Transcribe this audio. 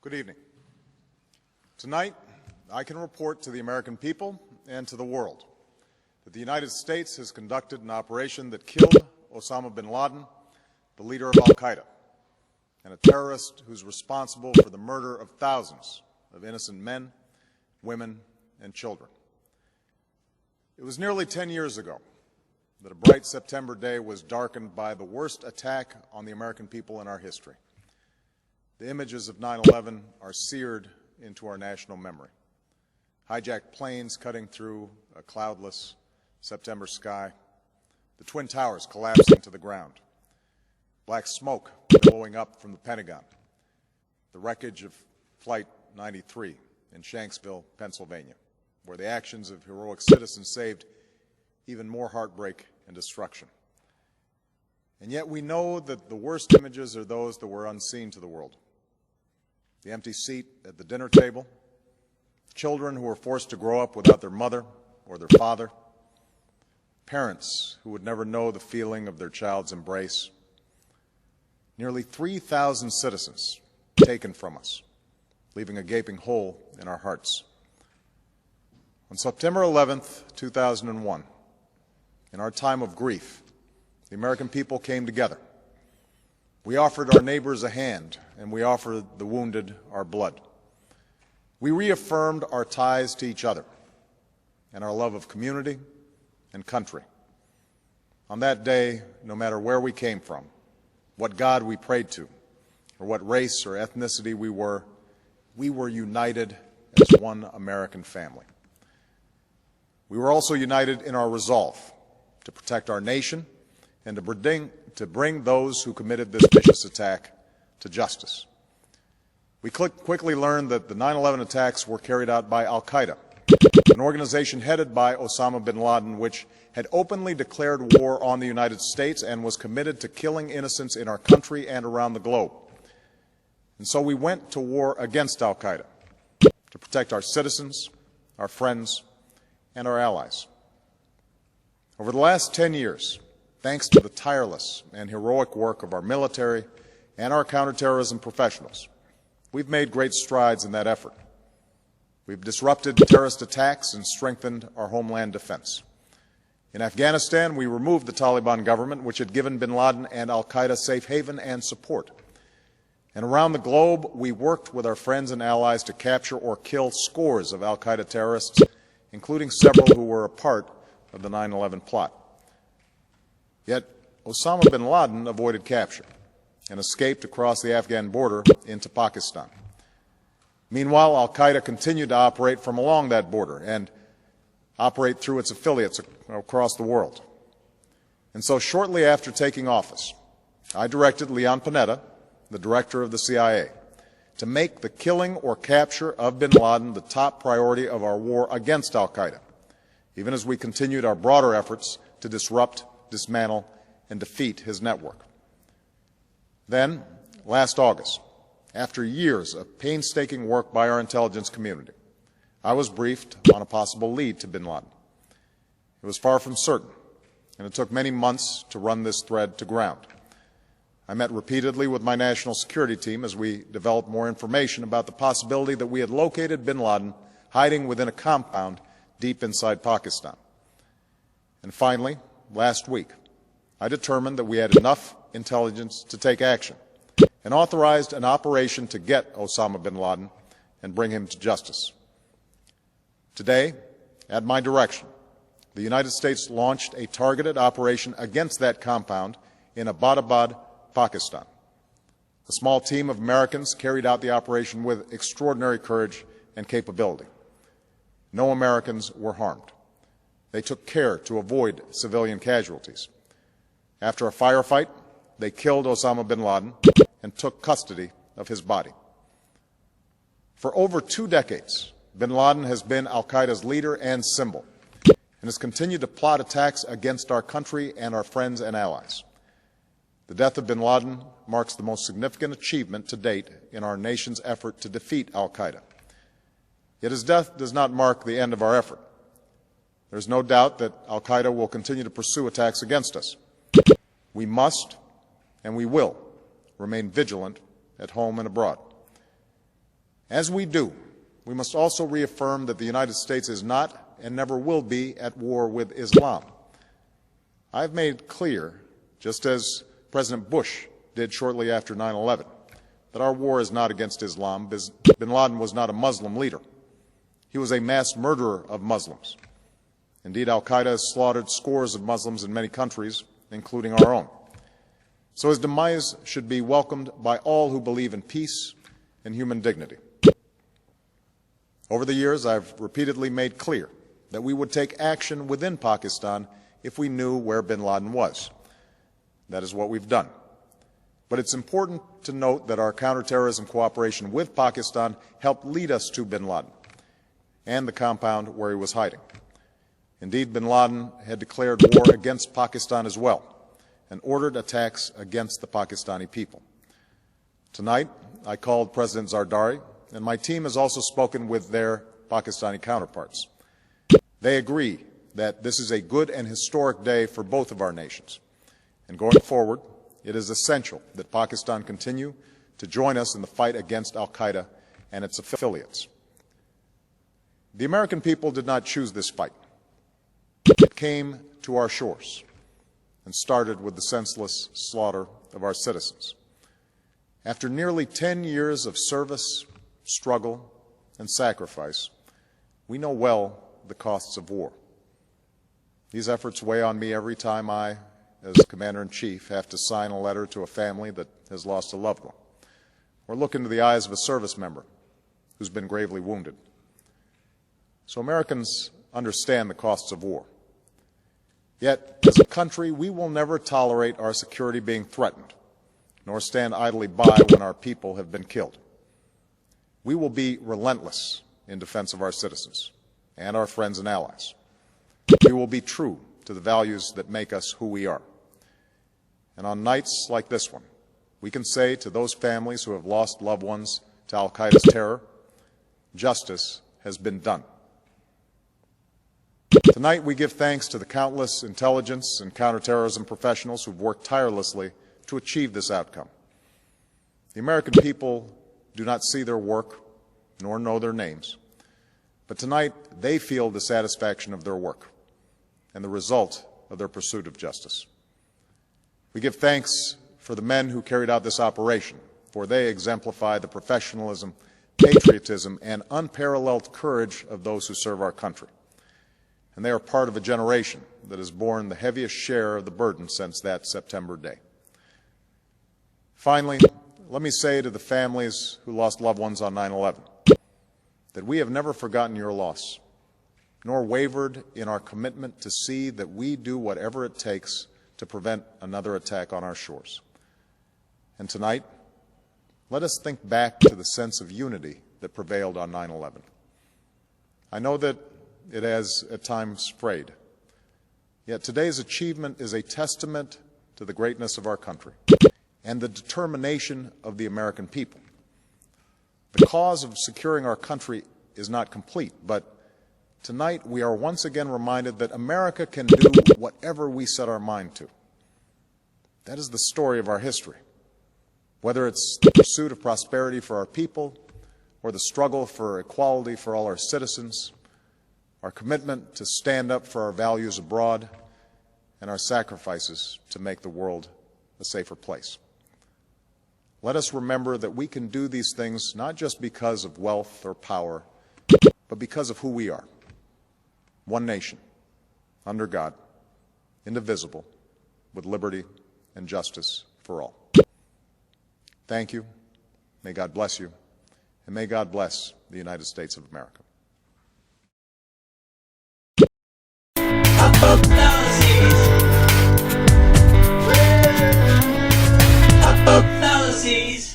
Good evening. Tonight, I can report to the American people and to the world that the United States has conducted an operation that killed Osama bin Laden, the leader of al-Qaeda, and a terrorist who's responsible for the murder of thousands of innocent men, women, and children. It was nearly 10 years ago that a bright September day was darkened by the worst attack on the American people in our history. The images of 9/11 are seared into our national memory. Hijacked planes cutting through a cloudless September sky, the Twin Towers collapsing to the ground, black smoke blowing up from the Pentagon, the wreckage of Flight 93 in Shanksville, Pennsylvania, where the actions of heroic citizens saved even more heartbreak and destruction. And yet we know that the worst images are those that were unseen to the world. The empty seat at the dinner table, children who were forced to grow up without their mother or their father, parents who would never know the feeling of their child's embrace, nearly 3,000 citizens taken from us, leaving a gaping hole in our hearts. On September 11th, 2001, in our time of grief, the American people came together. We offered our neighbors a hand, and we offered the wounded our blood. We reaffirmed our ties to each other and our love of community and country. On that day, no matter where we came from, what God we prayed to, or what race or ethnicity we were united as one American family. We were also united in our resolve to protect our nation and to bring those who committed this vicious attack to justice. We quickly learned that the 9/11 attacks were carried out by al-Qaeda, an organization headed by Osama bin Laden, which had openly declared war on the United States and was committed to killing innocents in our country and around the globe. And so we went to war against al-Qaeda to protect our citizens, our friends, and our allies. Over the last 10 years, thanks to the tireless and heroic work of our military and our counterterrorism professionals, we've made great strides in that effort. We've disrupted terrorist attacks and strengthened our homeland defense. In Afghanistan, we removed the Taliban government, which had given bin Laden and al-Qaeda safe haven and support. And around the globe, we worked with our friends and allies to capture or kill scores of al-Qaeda terrorists, including several who were a part of the 9/11 plot. Yet Osama bin Laden avoided capture and escaped across the Afghan border into Pakistan. Meanwhile, al-Qaeda continued to operate from along that border and operate through its affiliates across the world. And so shortly after taking office, I directed Leon Panetta, the director of the CIA, to make the killing or capture of bin Laden the top priority of our war against al-Qaeda, even as we continued our broader efforts to disrupt, dismantle, and defeat his network. Then, last August, after years of painstaking work by our intelligence community, I was briefed on a possible lead to bin Laden. It was far from certain, and it took many months to run this thread to ground. I met repeatedly with my national security team as we developed more information about the possibility that we had located bin Laden hiding within a compound deep inside Pakistan. And finally, last week, I determined that we had enough intelligence to take action and authorized an operation to get Osama bin Laden and bring him to justice. Today, at my direction, the United States launched a targeted operation against that compound in Abbottabad, Pakistan. A small team of Americans carried out the operation with extraordinary courage and capability. No Americans were harmed. They took care to avoid civilian casualties. After a firefight, they killed Osama bin Laden and took custody of his body. For over 2 decades, bin Laden has been al-Qaeda's leader and symbol, and has continued to plot attacks against our country and our friends and allies. The death of bin Laden marks the most significant achievement to date in our nation's effort to defeat al-Qaeda. Yet his death does not mark the end of our effort. There is no doubt that al-Qaeda will continue to pursue attacks against us. We must and we will remain vigilant at home and abroad. As we do, we must also reaffirm that the United States is not and never will be at war with Islam. I've made clear, just as President Bush did shortly after 9/11, that our war is not against Islam. Bin Laden was not a Muslim leader. He was a mass murderer of Muslims. Indeed, al-Qaeda has slaughtered scores of Muslims in many countries, including our own. So his demise should be welcomed by all who believe in peace and human dignity. Over the years, I've repeatedly made clear that we would take action within Pakistan if we knew where bin Laden was. That is what we've done. But it's important to note that our counterterrorism cooperation with Pakistan helped lead us to bin Laden and the compound where he was hiding. Indeed, bin Laden had declared war against Pakistan as well and ordered attacks against the Pakistani people. Tonight, I called President Zardari, and my team has also spoken with their Pakistani counterparts. They agree that this is a good and historic day for both of our nations. And going forward, it is essential that Pakistan continue to join us in the fight against al-Qaeda and its affiliates. The American people did not choose this fight. It came to our shores and started with the senseless slaughter of our citizens. After nearly 10 years of service, struggle, and sacrifice, we know well the costs of war. These efforts weigh on me every time I, as Commander-in-Chief, have to sign a letter to a family that has lost a loved one, or look into the eyes of a service member who's been gravely wounded. So Americans understand the costs of war. Yet, as a country, we will never tolerate our security being threatened, nor stand idly by when our people have been killed. We will be relentless in defense of our citizens and our friends and allies. We will be true to the values that make us who we are. And on nights like this one, we can say to those families who have lost loved ones to al-Qaeda's terror, justice has been done. Tonight we give thanks to the countless intelligence and counterterrorism professionals who've worked tirelessly to achieve this outcome. The American people do not see their work nor know their names, but tonight they feel the satisfaction of their work and the result of their pursuit of justice. We give thanks for the men who carried out this operation, for they exemplify the professionalism, patriotism, and unparalleled courage of those who serve our country. And they are part of a generation that has borne the heaviest share of the burden since that September day. Finally, let me say to the families who lost loved ones on 9/11 that we have never forgotten your loss, nor wavered in our commitment to see that we do whatever it takes to prevent another attack on our shores. And tonight, let us think back to the sense of unity that prevailed on 9/11. I know that it has at times frayed, yet today's achievement is a testament to the greatness of our country and the determination of the American people. The cause of securing our country is not complete, but tonight we are once again reminded that America can do whatever we set our mind to. That is the story of our history. Whether it's the pursuit of prosperity for our people or the struggle for equality for all our citizens, our commitment to stand up for our values abroad, and our sacrifices to make the world a safer place. Let us remember that we can do these things not just because of wealth or power, but because of who we are. One nation, under God, indivisible, with liberty and justice for all. Thank you. May God bless you. And may God bless the United States of America. Pop-Up Fallacies. Pop-Up Fallacies.